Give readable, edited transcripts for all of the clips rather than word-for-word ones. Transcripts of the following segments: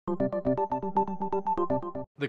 The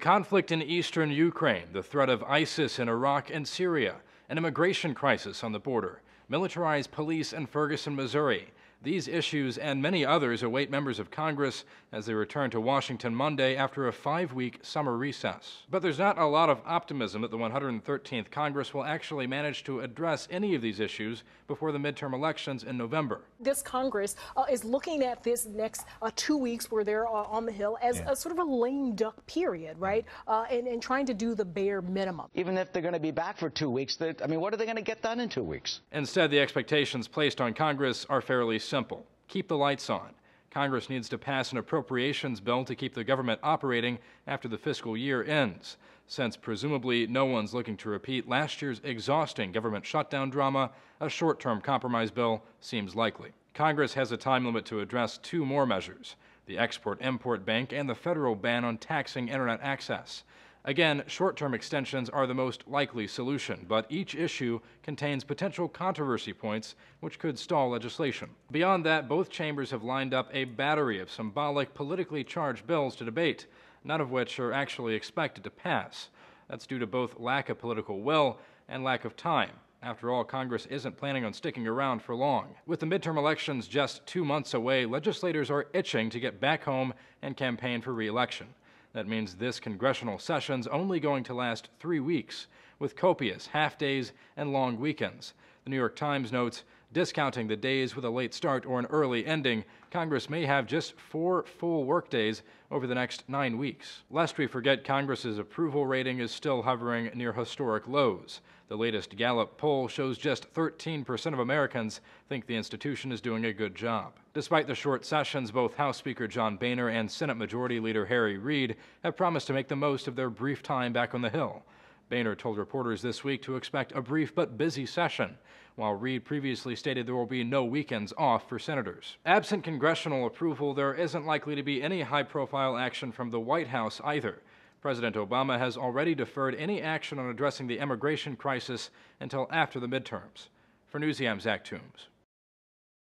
conflict in eastern Ukraine, the threat of ISIS in Iraq and Syria, an immigration crisis on the border, militarized police in Ferguson, Missouri. These issues and many others await members of Congress as they return to Washington Monday after a 5-week summer recess. But there's not a lot of optimism that the 113th Congress will actually manage to address any of these issues before the midterm elections in November. This Congress is looking at this next 2 weeks where they're on the Hill as a sort of a lame duck period, right? And trying to do the bare minimum. Even if they're going to be back for 2 weeks, what are they going to get done in 2 weeks? Instead, the expectations placed on Congress are fairly simple. Keep the lights on. Congress needs to pass an appropriations bill to keep the government operating after the fiscal year ends. Since presumably no one's looking to repeat last year's exhausting government shutdown drama, a short-term compromise bill seems likely. Congress has a time limit to address 2 more measures: the Export-Import Bank and the federal ban on taxing internet access. Again, short-term extensions are the most likely solution, but each issue contains potential controversy points which could stall legislation. Beyond that, both chambers have lined up a battery of symbolic, politically charged bills to debate, none of which are actually expected to pass. That's due to both lack of political will and lack of time. After all, Congress isn't planning on sticking around for long. With the midterm elections just 2 months away, legislators are itching to get back home and campaign for re-election. That means this congressional session's only going to last 3 weeks, with copious half-days and long weekends. The New York Times notes, discounting the days with a late start or an early ending, Congress may have just 4 full workdays over the next 9 weeks. Lest we forget, Congress's approval rating is still hovering near historic lows. The latest Gallup poll shows just 13% of Americans think the institution is doing a good job. Despite the short sessions, both House Speaker John Boehner and Senate Majority Leader Harry Reid have promised to make the most of their brief time back on the Hill. Boehner told reporters this week to expect a brief but busy session, while Reid previously stated there will be no weekends off for senators. Absent congressional approval, there isn't likely to be any high-profile action from the White House either. President Obama has already deferred any action on addressing the immigration crisis until after the midterms. For Newsy, I'm Zach Toombs.